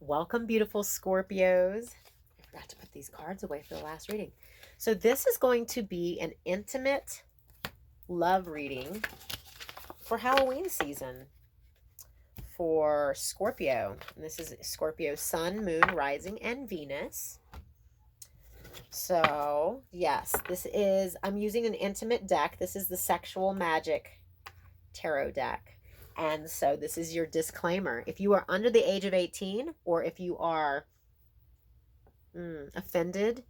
Welcome, beautiful Scorpios. I forgot to put these cards away for the last reading. So this is going to be an intimate love reading for Halloween season for Scorpio. And this is Scorpio Sun, Moon, Rising, and Venus. So, yes, I'm using an intimate deck. This is the Sexual Magic Tarot deck. And so this is your disclaimer. If you are under the age of 18 or if you are offended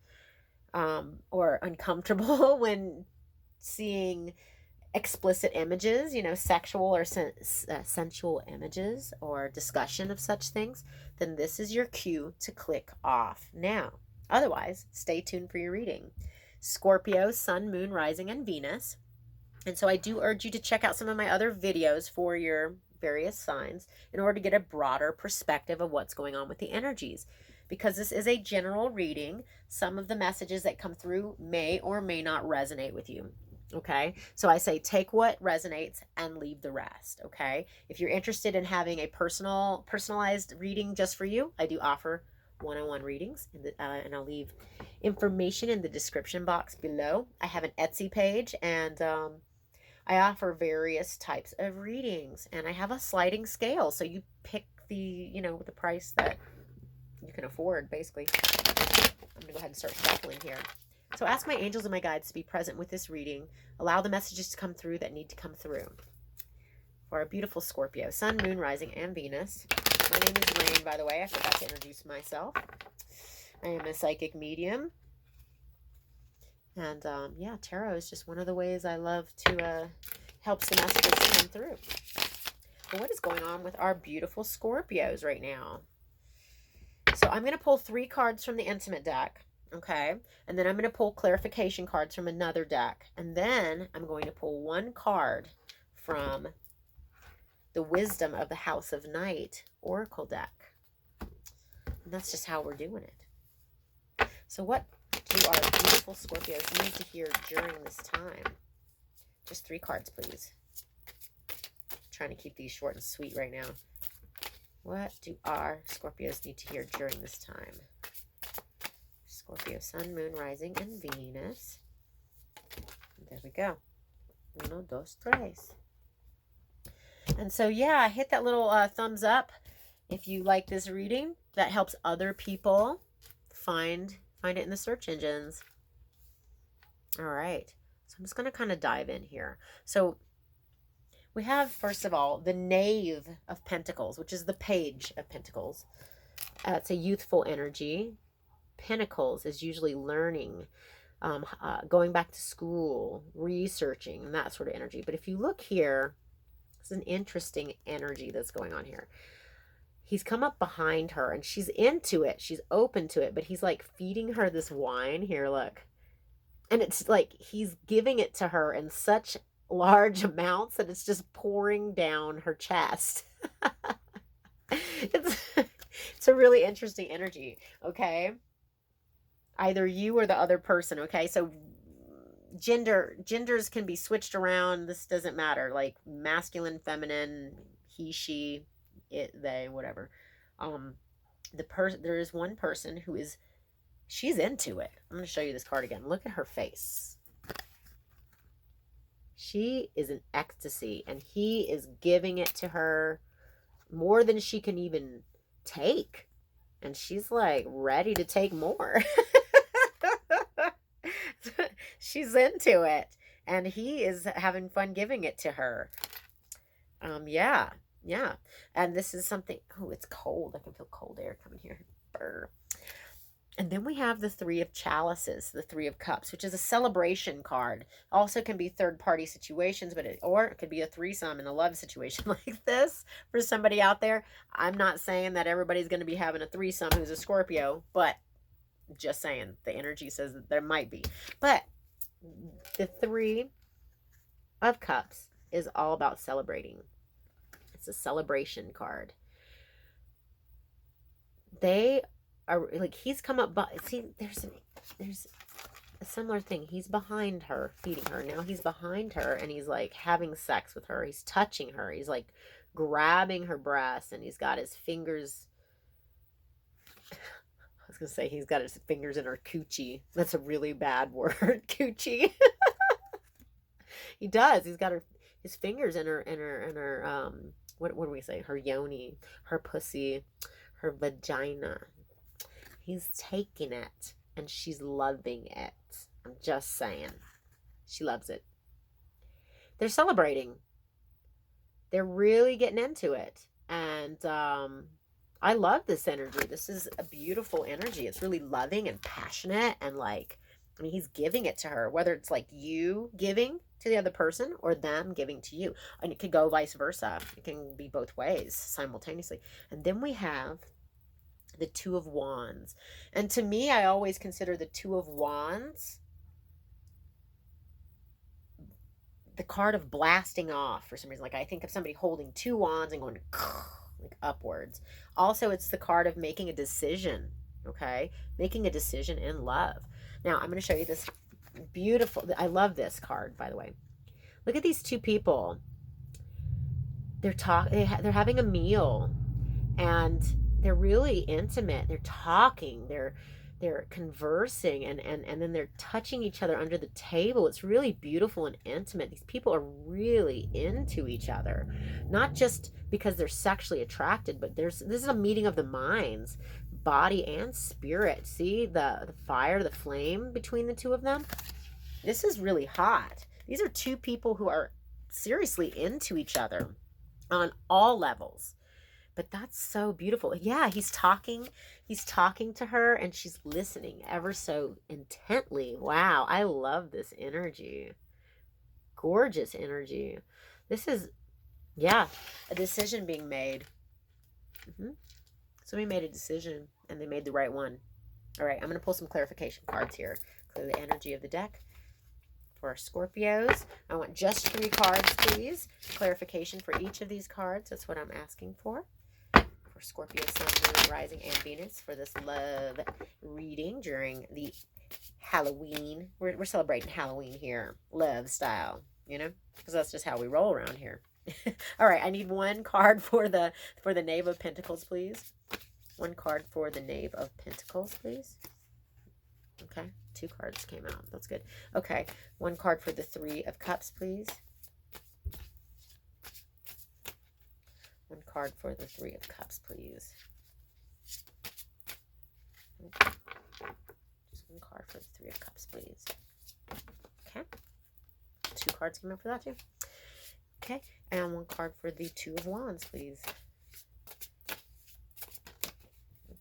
or uncomfortable when seeing explicit images, sexual or sensual images or discussion of such things, then this is your cue to click off now. Otherwise, stay tuned for your reading. Scorpio, Sun, Moon, Rising, and Venus. And so I do urge you to check out some of my other videos for your various signs in order to get a broader perspective of what's going on with the energies. Because this is a general reading, some of the messages that come through may or may not resonate with you. Okay, so I say take what resonates and leave the rest. Okay, if you're interested in having a personalized reading just for you, I do offer one-on-one readings, and I'll leave information in the description box below. I have an Etsy page, and I offer various types of readings, and I have a sliding scale, so you pick the price that you can afford, basically. I'm gonna go ahead and start shuffling here. So ask my angels and my guides to be present with this reading. Allow the messages to come through that need to come through. For a beautiful Scorpio, Sun, Moon, Rising, and Venus. My name is Rayne, by the way. I forgot to introduce myself. I am a psychic medium. And yeah, tarot is just one of the ways I love to help the messages come through. But what is going on with our beautiful Scorpios right now? So I'm going to pull 3 cards from the intimate deck. Okay, and then I'm going to pull clarification cards from another deck. And then I'm going to pull 1 card from the Wisdom of the House of Night Oracle deck. And that's just how we're doing it. So what do our beautiful Scorpios need to hear during this time? Just 3 cards, please. I'm trying to keep these short and sweet right now. What do our Scorpios need to hear during this time? Scorpio, Sun, Moon, Rising, and Venus. There we go. 1, 2, 3. And so, yeah, hit that little thumbs up if you like this reading. That helps other people find it in the search engines. All right. So I'm just going to kind of dive in here. So we have, first of all, the Knave of Pentacles, which is the Page of Pentacles. It's a youthful energy. Pentacles is usually learning, going back to school, researching, and that sort of energy. But if you look here, it's an interesting energy that's going on here. He's come up behind her, and she's into it. She's open to it, but he's like feeding her this wine. Here, look. And it's like he's giving it to her in such large amounts that it's just pouring down her chest. It's a really interesting energy, okay? Either you or the other person, okay? So genders can be switched around. This doesn't matter. Like masculine, feminine, he, she, it, they, whatever. There is one person who she's into it. I'm going to show you this card again. Look at her face. She is in ecstasy, and he is giving it to her more than she can even take. And she's like ready to take more. She's into it, and he is having fun giving it to her. Yeah. And this is something, oh, it's cold. I can feel cold air coming here. Brr. And then we have the 3 of Chalices, the 3 of Cups, which is a celebration card. Also can be third-party situations, or it could be a threesome in a love situation like this for somebody out there. I'm not saying that everybody's going to be having a threesome who's a Scorpio, but just saying, the energy says that there might be. But the 3 of Cups is all about celebrating. It's a celebration card. They are like, he's come up, but see, there's a similar thing. He's behind her, feeding her. Now he's behind her, and he's like having sex with her. He's touching her. He's like grabbing her breasts, and he's got his fingers gonna say he's got his fingers in her coochie. That's a really bad word, coochie. He does. He's got his fingers in her what do we say? Her yoni, her pussy, her vagina. He's taking it and she's loving it. I'm just saying. She loves it. They're celebrating. They're really getting into it. And I love this energy. This is a beautiful energy. It's really loving and passionate and like, I mean, he's giving it to her, whether it's like you giving to the other person or them giving to you. And it could go vice versa. It can be both ways simultaneously. And then we have the Two of Wands. And to me, I always consider the Two of Wands the card of blasting off for some reason. Like I think of somebody holding two wands and going like upwards. Also, it's the card of making a decision, okay? Making a decision in love. Now, I'm going to show you this beautiful, I love this card, by the way. Look at these two people. They're having a meal and they're really intimate. They're talking, they're conversing, and then they're touching each other under the table. It's really beautiful and intimate. These people are really into each other, not just because they're sexually attracted, but this is a meeting of the minds, body and spirit. See the fire, the flame between the two of them? This is really hot. These are two people who are seriously into each other on all levels. But that's so beautiful. Yeah, he's talking to her and she's listening ever so intently. Wow, I love this energy. Gorgeous energy. This is, yeah, a decision being made. Somebody made a decision and they made the right one. All right, I'm going to pull some clarification cards here. Clear the energy of the deck for our Scorpios. I want just 3 cards, please. Clarification for each of these cards. That's what I'm asking for. Scorpio, Sun, Moon, Rising, and Venus for this love reading during the Halloween. We're celebrating Halloween here, love style, you know, because that's just how we roll around here. All right, I need 1 card for the Knave of Pentacles, please. 1 card for the Knave of Pentacles, please. Okay, 2 cards came out. That's good. Okay, 1 card for the Three of Cups, please. 1 card for the Three of Cups, please. Just 1 card for the Three of Cups, please. Okay. 2 cards came out for that, too. Okay. And 1 card for the Two of Wands, please.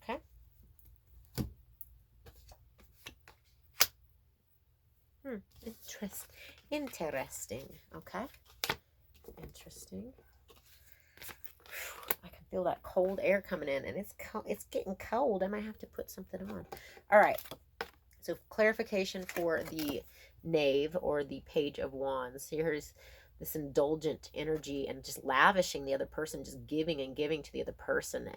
Okay. Interesting. Okay. Interesting. Feel that cold air coming in, and it's getting cold. I might have to put something on. All right. So clarification for the Knave or the Page of Wands. Here's this indulgent energy and just lavishing the other person, just giving and giving to the other person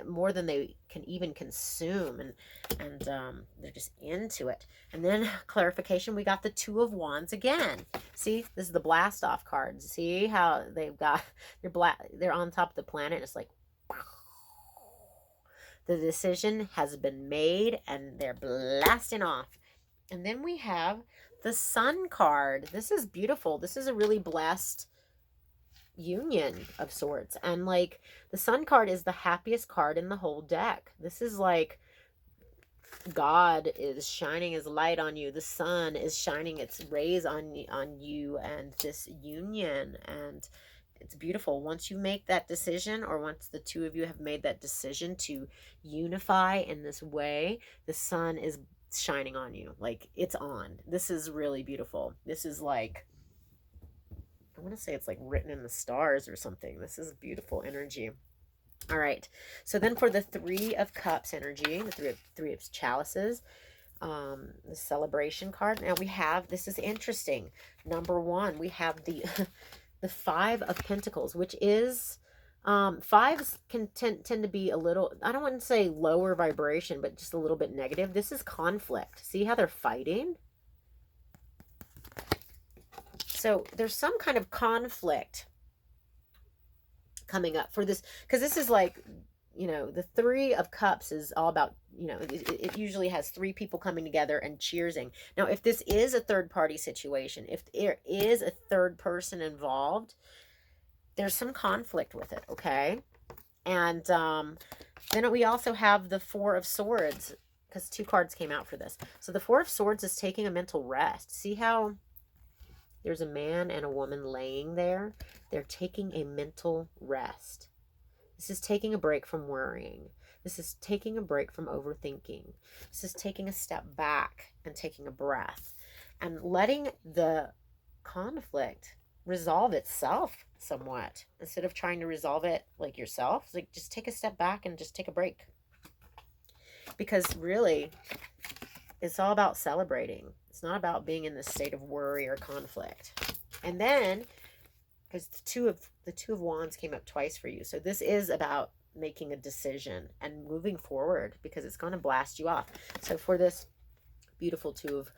more than they can even consume, and they're just into it. And then clarification, we got the Two of Wands again. See, this is the blast off cards. See how they've got they're on top of the planet. It's like the decision has been made and they're blasting off. And then we have the Sun card. This is beautiful. This is a really blessed union of sorts. And like the Sun card is the happiest card in the whole deck. This is like God is shining his light on you. The sun is shining its rays on you and this union. And it's beautiful. Once you make that decision, or once the two of you have made that decision to unify in this way, the sun is shining on you. Like, it's on. This is really beautiful. This is like, I want to say it's like written in the stars or something. This is beautiful energy. All right. So then for the Three of Cups energy, the three of chalices, the celebration card. Now we have, this is interesting. Number 1, we have the the Five of Pentacles, which is, fives can tend to be a little, I don't want to say lower vibration, but just a little bit negative. This is conflict. See how they're fighting? So there's some kind of conflict coming up for this, because this is like you know, the Three of Cups is all about, you know, it usually has three people coming together and cheersing. Now, if this is a third party situation, if there is a third person involved, there's some conflict with it, okay? And then we also have the Four of Swords, because two cards came out for this. So the Four of Swords is taking a mental rest. See how there's a man and a woman laying there? They're taking a mental rest. This is taking a break from worrying. This is taking a break from overthinking. This is taking a step back and taking a breath and letting the conflict resolve itself somewhat, instead of trying to resolve it like yourself. Like, just take a step back and just take a break, because really it's all about celebrating. It's not about being in this state of worry or conflict. And then, because the two of Wands came up twice for you, so this is about making a decision and moving forward, because it's going to blast you off. So for this beautiful Two of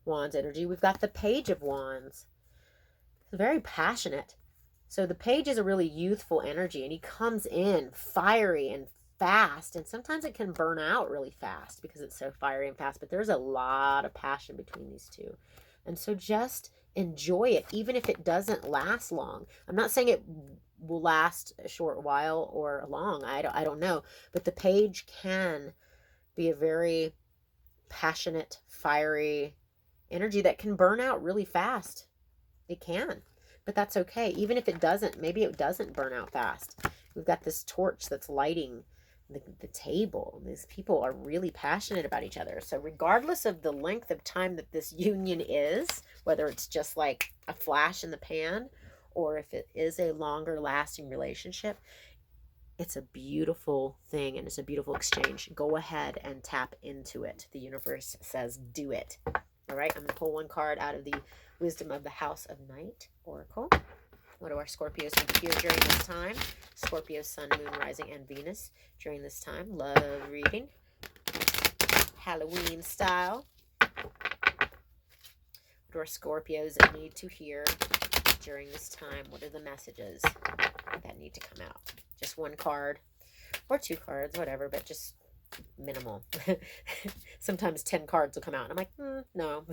Wands energy, we've got the Page of Wands. It's very passionate. So the Page is a really youthful energy, and he comes in fiery and fast, and sometimes it can burn out really fast because it's so fiery and fast, but there's a lot of passion between these two. And so just enjoy it, even if it doesn't last long. I'm not saying it will last a short while or long. I don't know. But the Page can be a very passionate, fiery energy that can burn out really fast. It can. But that's okay. Even if it doesn't, maybe it doesn't burn out fast. We've got this torch that's lighting the table. These people are really passionate about each other. So regardless of the length of time that this union is, whether it's just like a flash in the pan, or if it is a longer lasting relationship, it's a beautiful thing, and it's a beautiful exchange. Go ahead and tap into it. The universe says do it. All right, I'm going to pull one card out of the Wisdom of the House of Night Oracle. What do our Scorpios need to hear during this time? Scorpio, Sun, Moon, Rising, and Venus during this time. Love reading. Halloween style. What do our Scorpios need to hear during this time? What are the messages that need to come out? Just one card or two cards, whatever, but just minimal. Sometimes 10 cards will come out, and I'm like, no.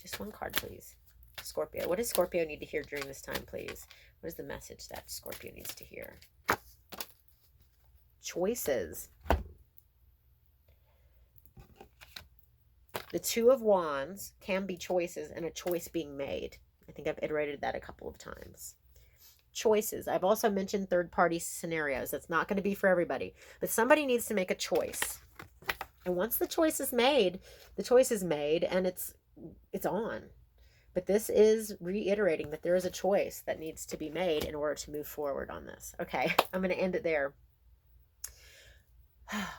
Just one card, please. Scorpio. What does Scorpio need to hear during this time, please? What is the message that Scorpio needs to hear? Choices. The Two of Wands can be choices, and a choice being made. I think I've iterated that a couple of times. Choices. I've also mentioned third-party scenarios. That's not going to be for everybody, but somebody needs to make a choice. And once the choice is made, and it's on. But this is reiterating that there is a choice that needs to be made in order to move forward on this. Okay, I'm going to end it there.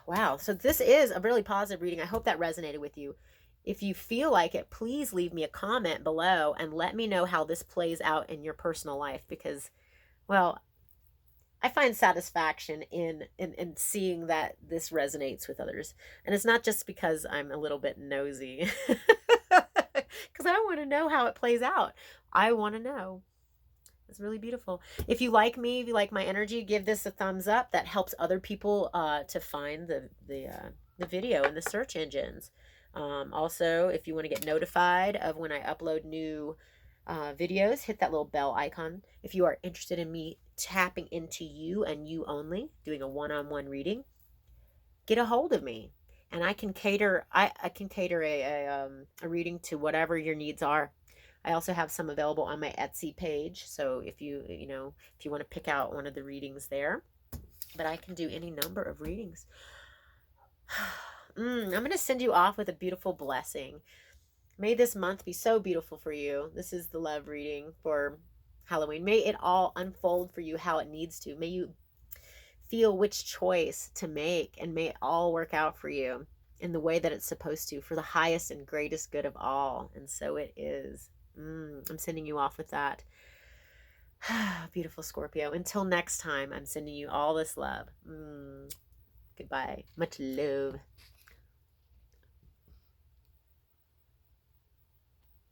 Wow, so this is a really positive reading. I hope that resonated with you. If you feel like it, please leave me a comment below and let me know how this plays out in your personal life, because, well, I find satisfaction in seeing that this resonates with others. And it's not just because I'm a little bit nosy, because I want to know how it plays out. I want to know. It's really beautiful. If you like me, if you like my energy, give this a thumbs up. That helps other people to find the video in the search engines. Also, if you want to get notified of when I upload new videos, hit that little bell icon. If you are interested in me tapping into you and you only, doing a one-on-one reading, get a hold of me, and I can cater. I can cater a reading to whatever your needs are. I also have some available on my Etsy page, so if you want to pick out one of the readings there, but I can do any number of readings. I'm going to send you off with a beautiful blessing. May this month be so beautiful for you. This is the love reading for Halloween. May it all unfold for you how it needs to. May you feel which choice to make, and may it all work out for you in the way that it's supposed to, for the highest and greatest good of all. And so it is. I'm sending you off with that. Beautiful Scorpio. Until next time, I'm sending you all this love. Goodbye. Much love.